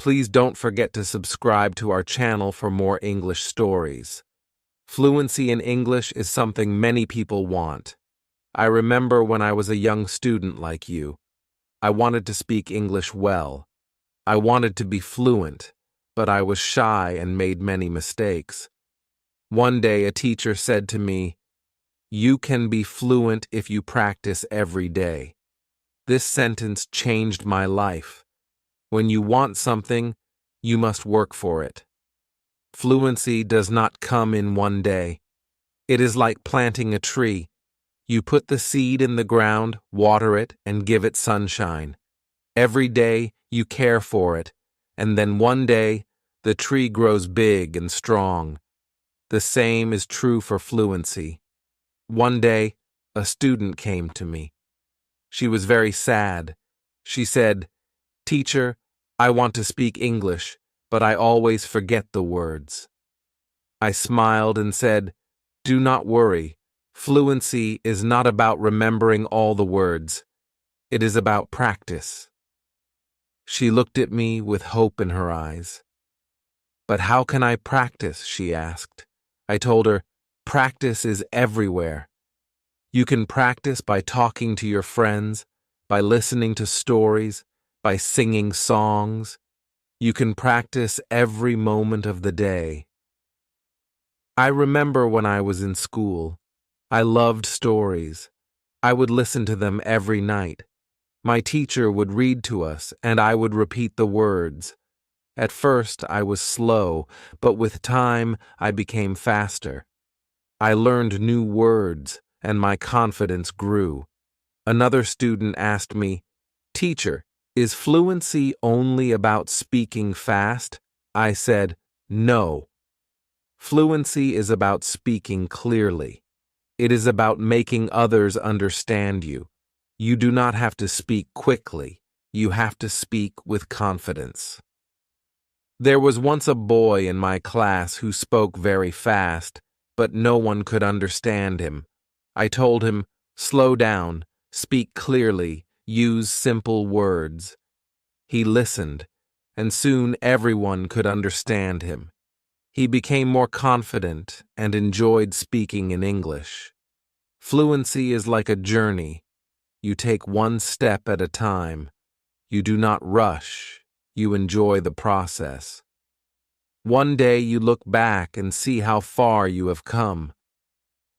Please don't forget to subscribe to our channel for more English stories. Fluency in English is something many people want. I remember when I was a young student like you. I wanted to speak English well. I wanted to be fluent, but I was shy and made many mistakes. One day a teacher said to me, "You can be fluent if you practice every day." This sentence changed my life. When you want something, you must work for it. Fluency does not come in one day. It is like planting a tree. You put the seed in the ground, water it, and give it sunshine. Every day you care for it, and then one day the tree grows big and strong. The same is true for fluency. One day, a student came to me. She was very sad. She said, "Teacher, I want to speak English, but I always forget the words." I smiled and said, "Do not worry. Fluency is not about remembering all the words. It is about practice." She looked at me with hope in her eyes. "But how can I practice?" she asked. I told her, "Practice is everywhere. You can practice by talking to your friends, by listening to stories, by singing songs. You can practice every moment of the day." I remember when I was in school. I loved stories. I would listen to them every night. My teacher would read to us, and I would repeat the words. At first, I was slow, but with time, I became faster. I learned new words, and my confidence grew. Another student asked me, "Teacher, is fluency only about speaking fast?" I said, "No. Fluency is about speaking clearly. It is about making others understand you. You do not have to speak quickly. You have to speak with confidence." There was once a boy in my class who spoke very fast, but no one could understand him. I told him, "Slow down, speak clearly, use simple words." He listened, and soon everyone could understand him. He became more confident and enjoyed speaking in English. Fluency is like a journey. You take one step at a time. You do not rush. You enjoy the process. One day you look back and see how far you have come.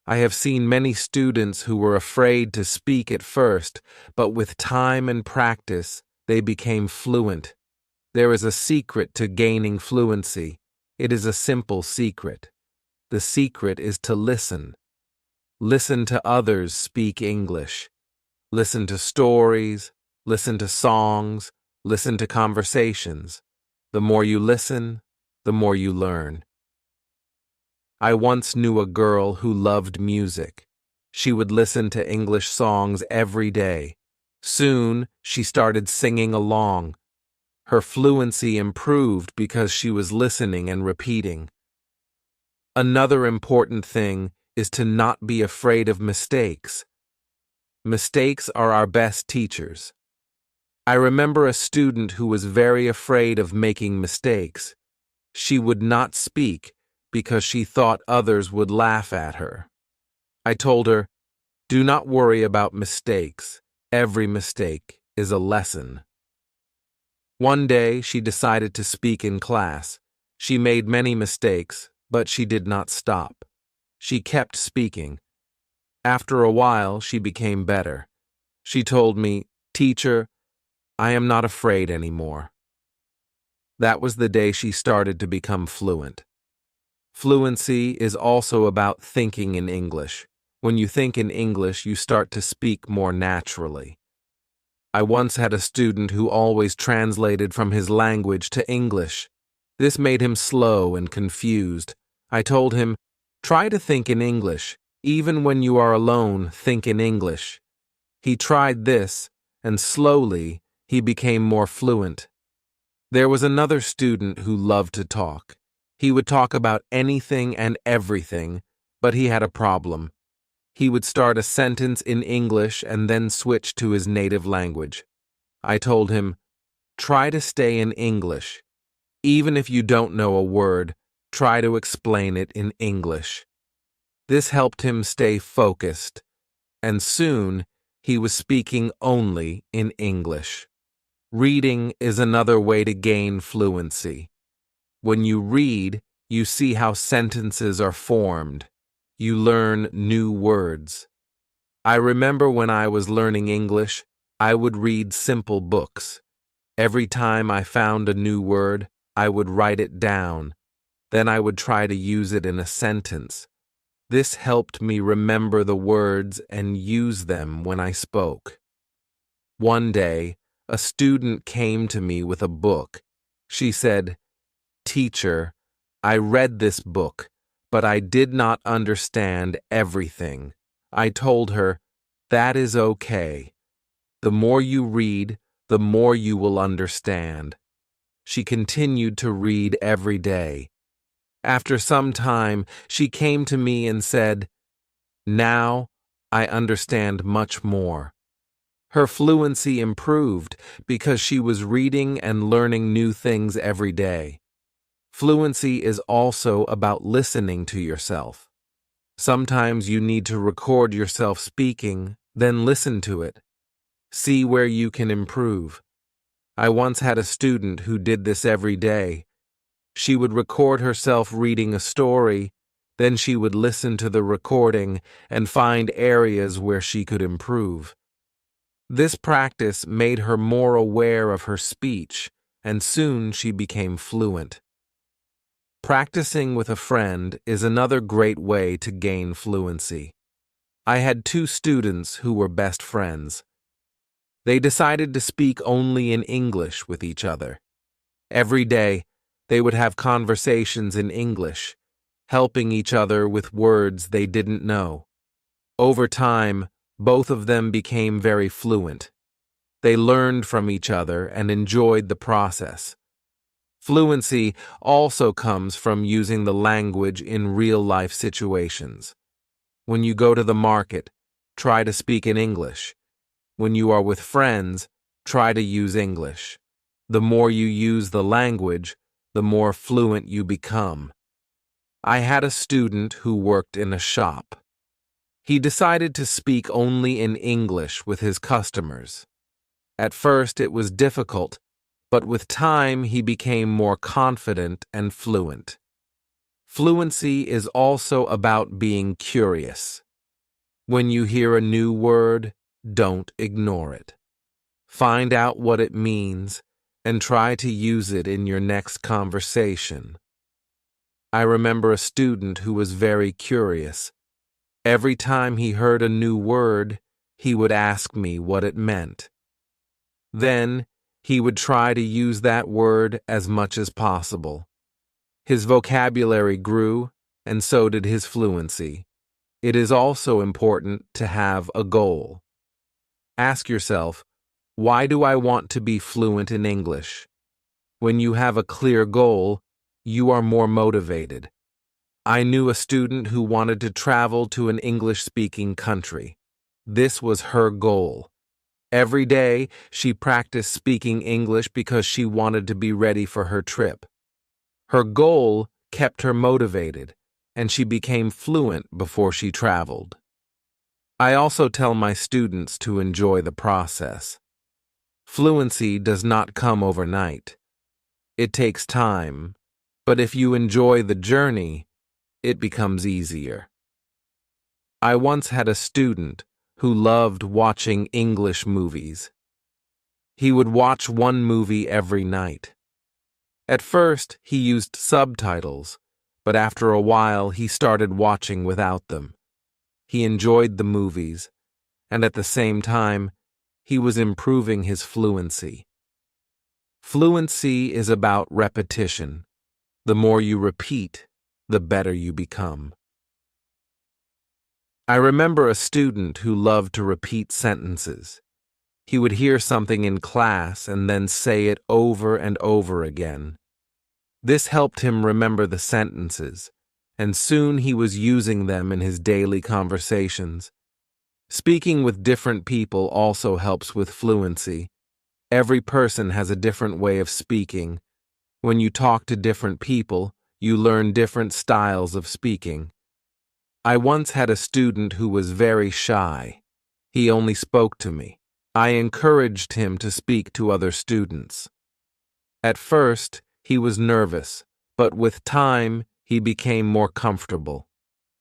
I have seen many students who were afraid to speak at first, but with time and practice, they became fluent. There is a secret to gaining fluency. It is a simple secret. The secret is to listen. Listen to others speak English. Listen to stories, listen to songs, listen to conversations. The more you listen, the more you learn. I once knew a girl who loved music. She would listen to English songs every day. Soon, she started singing along. Her fluency improved because she was listening and repeating. Another important thing is to not be afraid of mistakes. Mistakes are our best teachers. I remember a student who was very afraid of making mistakes. She would not speak because she thought others would laugh at her. I told her, "Do not worry about mistakes. Every mistake is a lesson." One day, she decided to speak in class. She made many mistakes, but she did not stop. She kept speaking. After a while, she became better. She told me, "Teacher, I am not afraid anymore." That was the day she started to become fluent. Fluency is also about thinking in English. When you think in English, you start to speak more naturally. I once had a student who always translated from his language to English. This made him slow and confused. I told him, "Try to think in English. Even when you are alone, think in English." He tried this, and slowly, he became more fluent. There was another student who loved to talk. He would talk about anything and everything, but he had a problem. He would start a sentence in English and then switch to his native language. I told him, "Try to stay in English. Even if you don't know a word, try to explain it in English. This helped him stay focused, and soon he was speaking only in English. Reading is another way to gain fluency. When you read, you see how sentences are formed. You learn new words. I remember when I was learning English, I would read simple books. Every time I found a new word, I would write it down. Then I would try to use it in a sentence. This helped me remember the words and use them when I spoke. One day, a student came to me with a book. She said, "Teacher, I read this book, but I did not understand everything." I told her, "That is okay. The more you read, the more you will understand." She continued to read every day. After some time, she came to me and said, "Now I understand much more." Her fluency improved because she was reading and learning new things every day. Fluency is also about listening to yourself. Sometimes you need to record yourself speaking, then listen to it. See where you can improve. I once had a student who did this every day. She would record herself reading a story, then she would listen to the recording and find areas where she could improve. This practice made her more aware of her speech, and soon she became fluent. Practicing with a friend is another great way to gain fluency. I had two students who were best friends. They decided to speak only in English with each other. Every day, they would have conversations in English, helping each other with words they didn't know. Over time, both of them became very fluent. They learned from each other and enjoyed the process. Fluency also comes from using the language in real-life situations. When you go to the market, try to speak in English. When you are with friends, try to use English. The more you use the language, the more fluent you become. I had a student who worked in a shop. He decided to speak only in English with his customers. At first it was difficult, but with time he became more confident and fluent. Fluency is also about being curious. When you hear a new word, don't ignore it. Find out what it means and try to use it in your next conversation. I remember a student who was very curious. Every time he heard a new word, he would ask me what it meant. Then, he would try to use that word as much as possible. His vocabulary grew, and so did his fluency. It is also important to have a goal. Ask yourself, why do I want to be fluent in English? When you have a clear goal, you are more motivated. I knew a student who wanted to travel to an English-speaking country. This was her goal. Every day, she practiced speaking English because she wanted to be ready for her trip. Her goal kept her motivated, and she became fluent before she traveled. I also tell my students to enjoy the process. Fluency does not come overnight. It takes time, but if you enjoy the journey, it becomes easier. I once had a student who loved watching English movies. He would watch one movie every night. At first, he used subtitles, but after a while he started watching without them. He enjoyed the movies, and at the same time, he was improving his fluency. Fluency is about repetition. The more you repeat, the better you become. I remember a student who loved to repeat sentences. He would hear something in class and then say it over and over again. This helped him remember the sentences, and soon he was using them in his daily conversations. Speaking with different people also helps with fluency. Every person has a different way of speaking. When you talk to different people, you learn different styles of speaking. I once had a student who was very shy. He only spoke to me. I encouraged him to speak to other students. At first, he was nervous, but with time, he became more comfortable.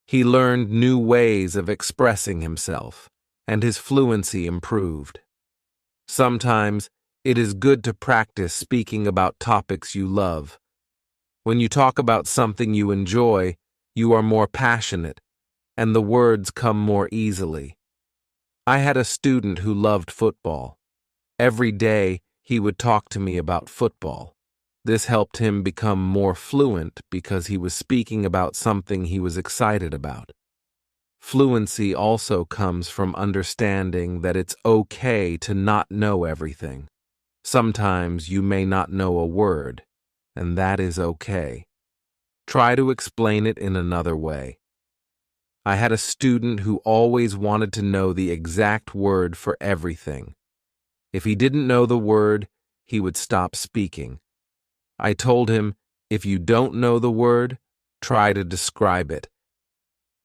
He learned new ways of expressing himself, and his fluency improved. Sometimes, it is good to practice speaking about topics you love. When you talk about something you enjoy, you are more passionate, and the words come more easily. I had a student who loved football. Every day, he would talk to me about football. This helped him become more fluent because he was speaking about something he was excited about. Fluency also comes from understanding that it's okay to not know everything. Sometimes you may not know a word, and that is okay. Try to explain it in another way. I had a student who always wanted to know the exact word for everything. If he didn't know the word, he would stop speaking. I told him, if you don't know the word, try to describe it.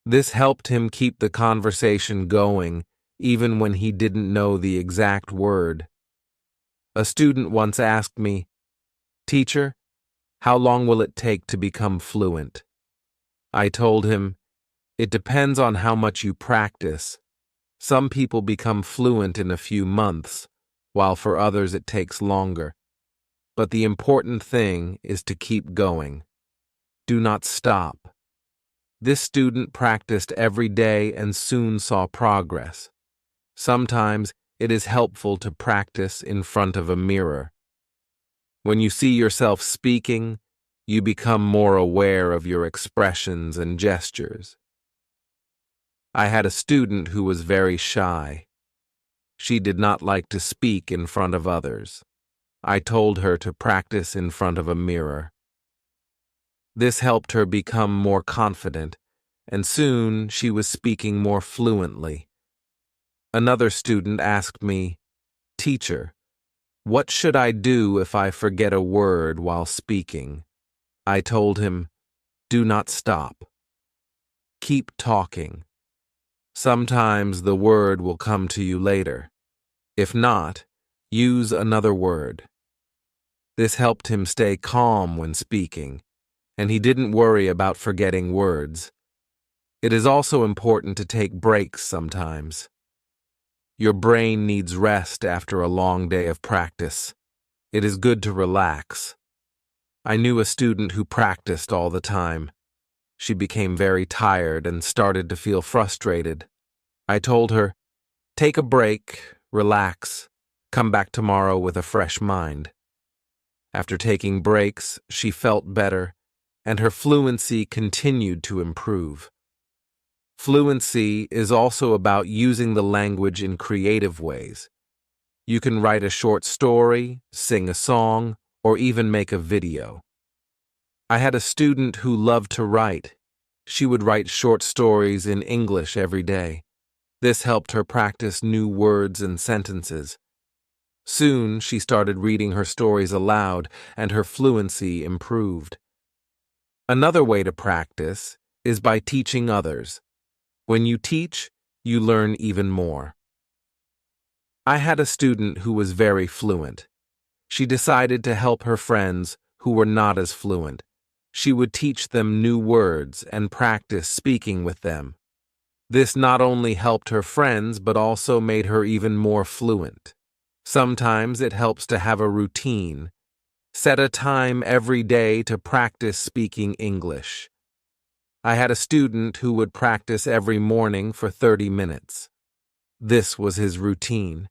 This helped him keep the conversation going, even when he didn't know the exact word. A student once asked me, "Teacher, how long will it take to become fluent?" I told him, it depends on how much you practice. Some people become fluent in a few months, while for others it takes longer. But the important thing is to keep going. Do not stop. This student practiced every day and soon saw progress. Sometimes it is helpful to practice in front of a mirror. When you see yourself speaking, you become more aware of your expressions and gestures. I had a student who was very shy. She did not like to speak in front of others. I told her to practice in front of a mirror. This helped her become more confident, and soon she was speaking more fluently. Another student asked me, "Teacher, what should I do if I forget a word while speaking?" I told him, do not stop. Keep talking. Sometimes the word will come to you later. If not, use another word. This helped him stay calm when speaking, and he didn't worry about forgetting words. It is also important to take breaks sometimes. Your brain needs rest after a long day of practice. It is good to relax. I knew a student who practiced all the time. She became very tired and started to feel frustrated. I told her, take a break, relax, come back tomorrow with a fresh mind. After taking breaks, she felt better, and her fluency continued to improve. Fluency is also about using the language in creative ways. You can write a short story, sing a song, or even make a video. I had a student who loved to write. She would write short stories in English every day. This helped her practice new words and sentences. Soon, she started reading her stories aloud, and her fluency improved. Another way to practice is by teaching others. When you teach, you learn even more. I had a student who was very fluent. She decided to help her friends who were not as fluent. She would teach them new words and practice speaking with them. This not only helped her friends, but also made her even more fluent. Sometimes it helps to have a routine. Set a time every day to practice speaking English. I had a student who would practice every morning for 30 minutes. This was his routine.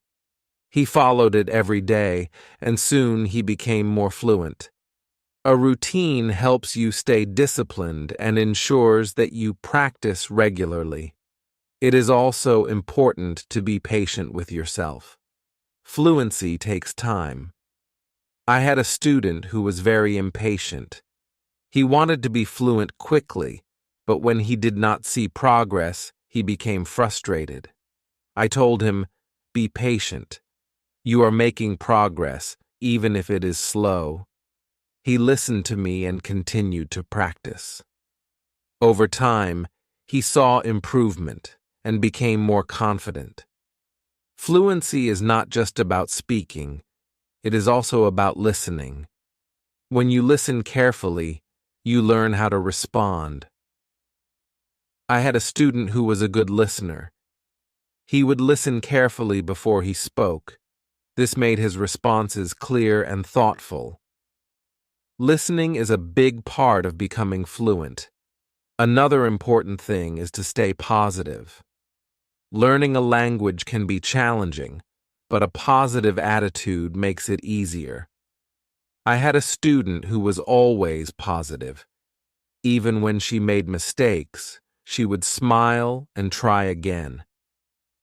He followed it every day, and soon he became more fluent. A routine helps you stay disciplined and ensures that you practice regularly. It is also important to be patient with yourself. Fluency takes time. I had a student who was very impatient. He wanted to be fluent quickly, but when he did not see progress, he became frustrated. I told him, be patient. You are making progress, even if it is slow. He listened to me and continued to practice. Over time, he saw improvement and became more confident. Fluency is not just about speaking, it is also about listening. When you listen carefully, you learn how to respond. I had a student who was a good listener. He would listen carefully before he spoke. This made his responses clear and thoughtful. Listening is a big part of becoming fluent. Another important thing is to stay positive. Learning a language can be challenging, but a positive attitude makes it easier. I had a student who was always positive. Even when she made mistakes, she would smile and try again.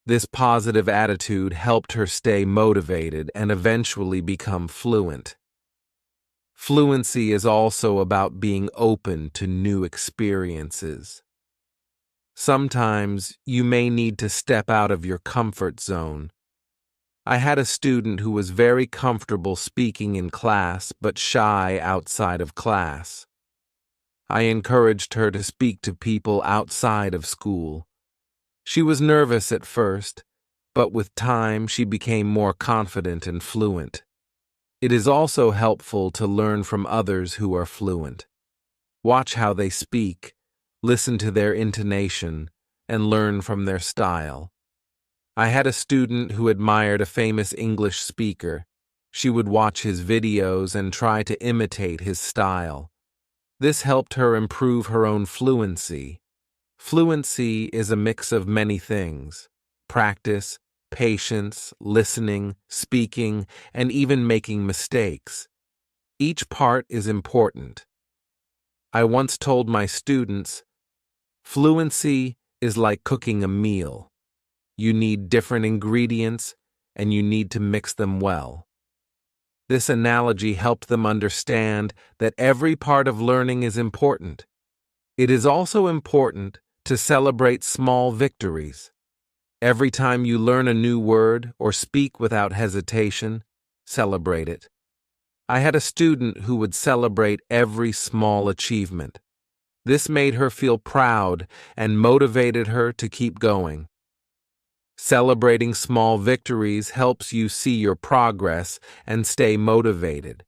This positive attitude helped her stay motivated and eventually become fluent. Fluency is also about being open to new experiences. Sometimes you may need to step out of your comfort zone. I had a student who was very comfortable speaking in class but shy outside of class. I encouraged her to speak to people outside of school. She was nervous at first, but with time she became more confident and fluent. It is also helpful to learn from others who are fluent. Watch how they speak, listen to their intonation, and learn from their style. I had a student who admired a famous English speaker. She would watch his videos and try to imitate his style. This helped her improve her own fluency. Fluency is a mix of many things: practice, patience, listening, speaking, and even making mistakes. Each part is important. I once told my students, fluency is like cooking a meal. You need different ingredients, and you need to mix them well. This analogy helped them understand that every part of learning is important. It is also important to celebrate small victories. Every time you learn a new word or speak without hesitation, celebrate it. I had a student who would celebrate every small achievement. This made her feel proud and motivated her to keep going. Celebrating small victories helps you see your progress and stay motivated.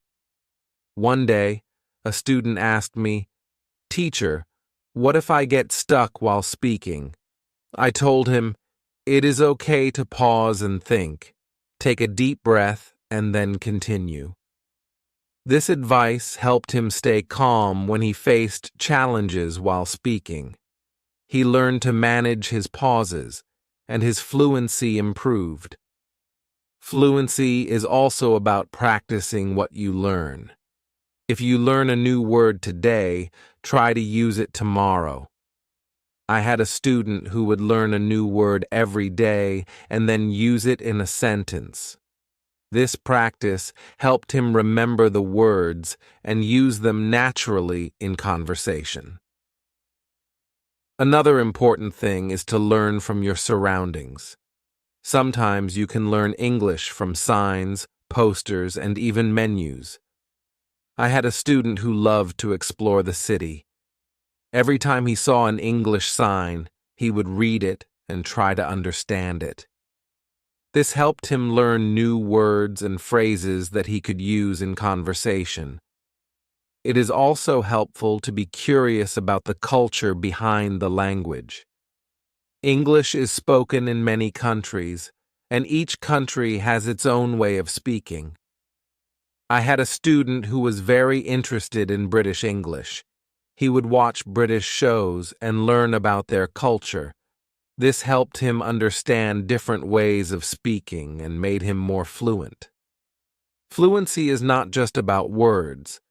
One day, a student asked me, "Teacher, what if I get stuck while speaking?" I told him, "It is okay to pause and think. Take a deep breath and then continue." This advice helped him stay calm when he faced challenges while speaking. He learned to manage his pauses, and his fluency improved. Fluency is also about practicing what you learn. If you learn a new word today, try to use it tomorrow. I had a student who would learn a new word every day and then use it in a sentence. This practice helped him remember the words and use them naturally in conversation. Another important thing is to learn from your surroundings. Sometimes you can learn English from signs, posters, and even menus. I had a student who loved to explore the city. Every time he saw an English sign, he would read it and try to understand it. This helped him learn new words and phrases that he could use in conversation. It is also helpful to be curious about the culture behind the language. English is spoken in many countries, and each country has its own way of speaking. I had a student who was very interested in British English. He would watch British shows and learn about their culture. This helped him understand different ways of speaking and made him more fluent. Fluency is not just about words.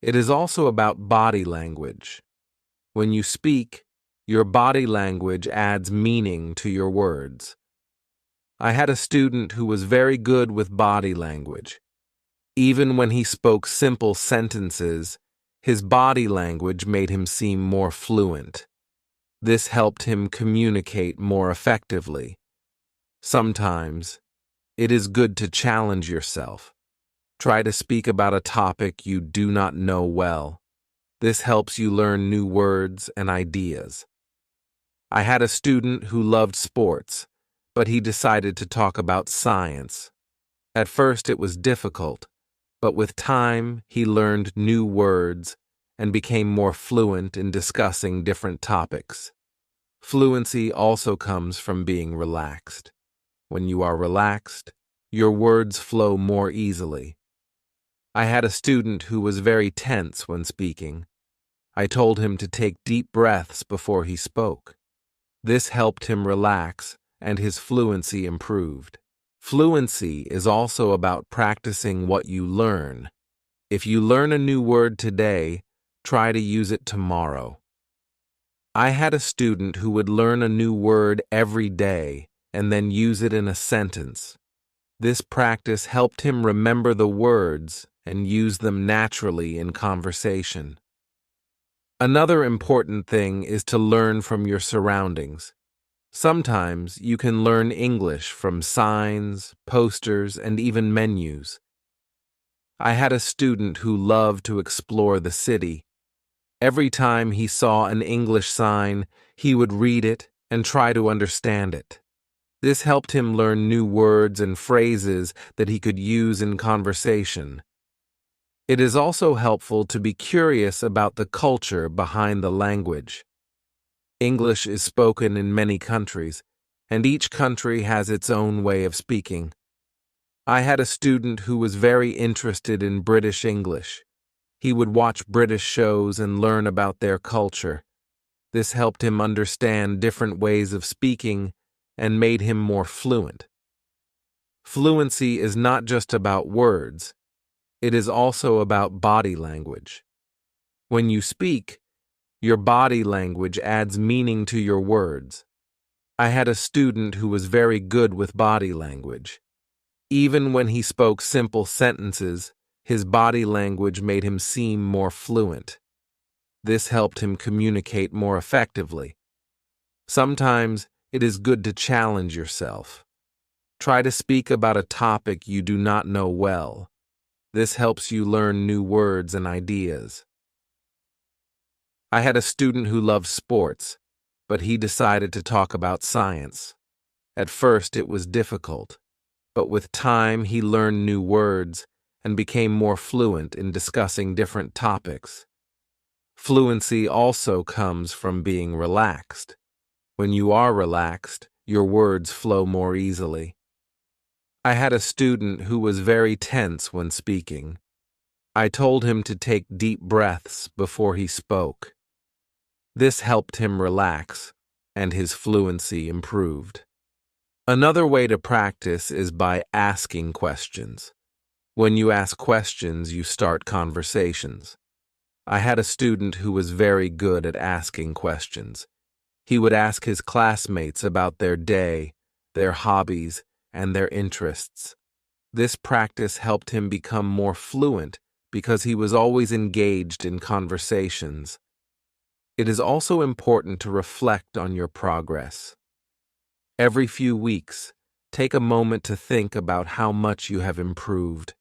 It is also about body language. When you speak, your body language adds meaning to your words. I had a student who was very good with body language. Even when he spoke simple sentences, his body language made him seem more fluent. This helped him communicate more effectively. Sometimes, it is good to challenge yourself. Try to speak about a topic you do not know well. This helps you learn new words and ideas. I had a student who loved sports, but he decided to talk about science. At first it was difficult, but with time he learned new words and became more fluent in discussing different topics. Fluency also comes from being relaxed. When you are relaxed, your words flow more easily. I had a student who was very tense when speaking. I told him to take deep breaths before he spoke. This helped him relax, and his fluency improved. Fluency is also about practicing what you learn. If you learn a new word today, try to use it tomorrow. I had a student who would learn a new word every day and then use it in a sentence. This practice helped him remember the words and use them naturally in conversation. Another important thing is to learn from your surroundings. Sometimes you can learn English from signs, posters, and even menus. I had a student who loved to explore the city. Every time he saw an English sign, he would read it and try to understand it. This helped him learn new words and phrases that he could use in conversation. It is also helpful to be curious about the culture behind the language. English is spoken in many countries, and each country has its own way of speaking. I had a student who was very interested in British English. He would watch British shows and learn about their culture. This helped him understand different ways of speaking and made him more fluent. Fluency is not just about words. It is also about body language. When you speak, your body language adds meaning to your words. I had a student who was very good with body language. Even when he spoke simple sentences, his body language made him seem more fluent. This helped him communicate more effectively. Sometimes it is good to challenge yourself. Try to speak about a topic you do not know well. This helps you learn new words and ideas. I had a student who loved sports, but he decided to talk about science. At first it was difficult, but with time he learned new words and became more fluent in discussing different topics. Fluency also comes from being relaxed. When you are relaxed, your words flow more easily. I had a student who was very tense when speaking. I told him to take deep breaths before he spoke. This helped him relax, and his fluency improved. Another way to practice is by asking questions. When you ask questions, you start conversations. I had a student who was very good at asking questions. He would ask his classmates about their day, their hobbies, and their interests. This practice helped him become more fluent because he was always engaged in conversations. It is also important to reflect on your progress. Every few weeks, take a moment to think about how much you have improved.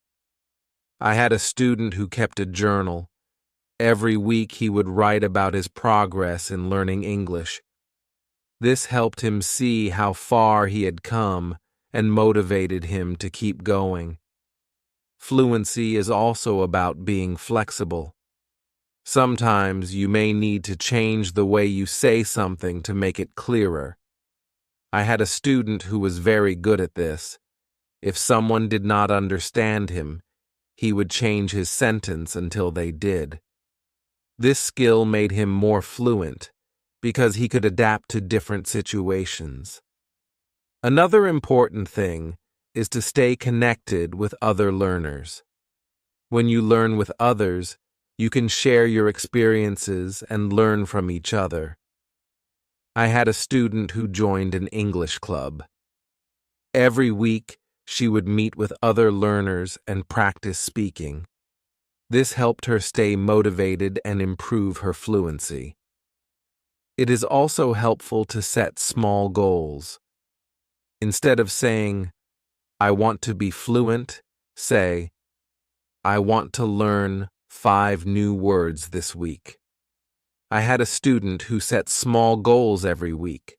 I had a student who kept a journal. Every week he would write about his progress in learning English. This helped him see how far he had come and motivated him to keep going. Fluency is also about being flexible. Sometimes you may need to change the way you say something to make it clearer. I had a student who was very good at this. If someone did not understand him, he would change his sentence until they did. This skill made him more fluent because he could adapt to different situations. Another important thing is to stay connected with other learners. When you learn with others, you can share your experiences and learn from each other. I had a student who joined an English club. Every week, she would meet with other learners and practice speaking. This helped her stay motivated and improve her fluency. It is also helpful to set small goals. Instead of saying, "I want to be fluent," say, I want to learn 5 new words this week. I had a student who set small goals every week.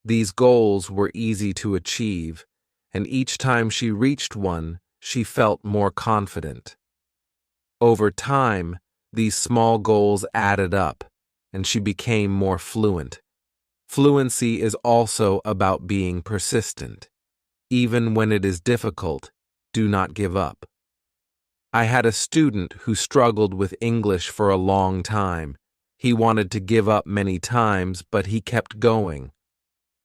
These goals were easy to achieve, and each time she reached one, she felt more confident. Over time, these small goals added up, and she became more fluent. Fluency is also about being persistent. Even when it is difficult, do not give up. I had a student who struggled with English for a long time. He wanted to give up many times, but he kept going.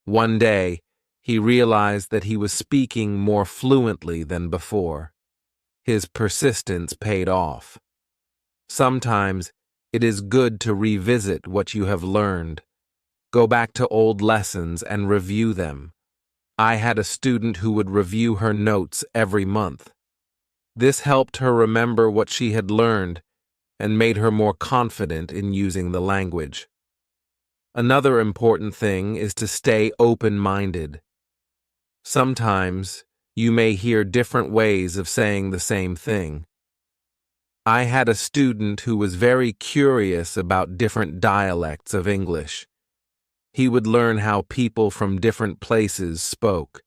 One day, he realized that he was speaking more fluently than before. His persistence paid off. Sometimes, it is good to revisit what you have learned. Go back to old lessons and review them. I had a student who would review her notes every month. This helped her remember what she had learned and made her more confident in using the language. Another important thing is to stay open-minded. Sometimes, you may hear different ways of saying the same thing. I had a student who was very curious about different dialects of English. He would learn how people from different places spoke.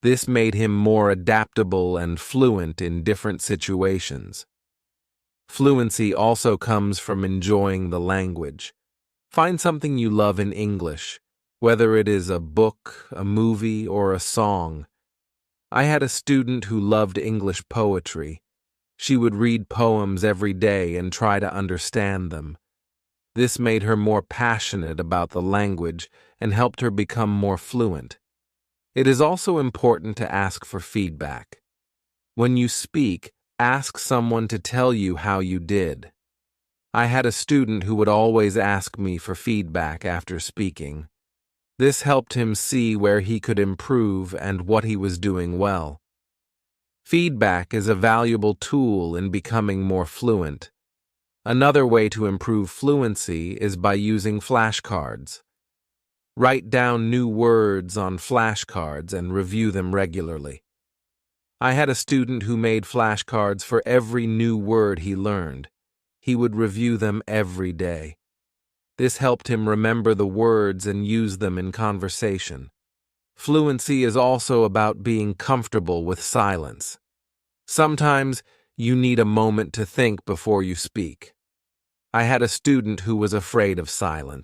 This made him more adaptable and fluent in different situations. Fluency also comes from enjoying the language. Find something you love in English, whether it is a book, a movie, or a song. I had a student who loved English poetry. She would read poems every day and try to understand them. This made her more passionate about the language and helped her become more fluent. It is also important to ask for feedback. When you speak, ask someone to tell you how you did. I had a student who would always ask me for feedback after speaking. This helped him see where he could improve and what he was doing well. Feedback is a valuable tool in becoming more fluent. Another way to improve fluency is by using flashcards. Write down new words on flashcards and review them regularly. I had a student who made flashcards for every new word he learned. He would review them every day. This helped him remember the words and use them in conversation. Fluency is also about being comfortable with silence. Sometimes you need a moment to think before you speak. I had a student who was afraid of silence.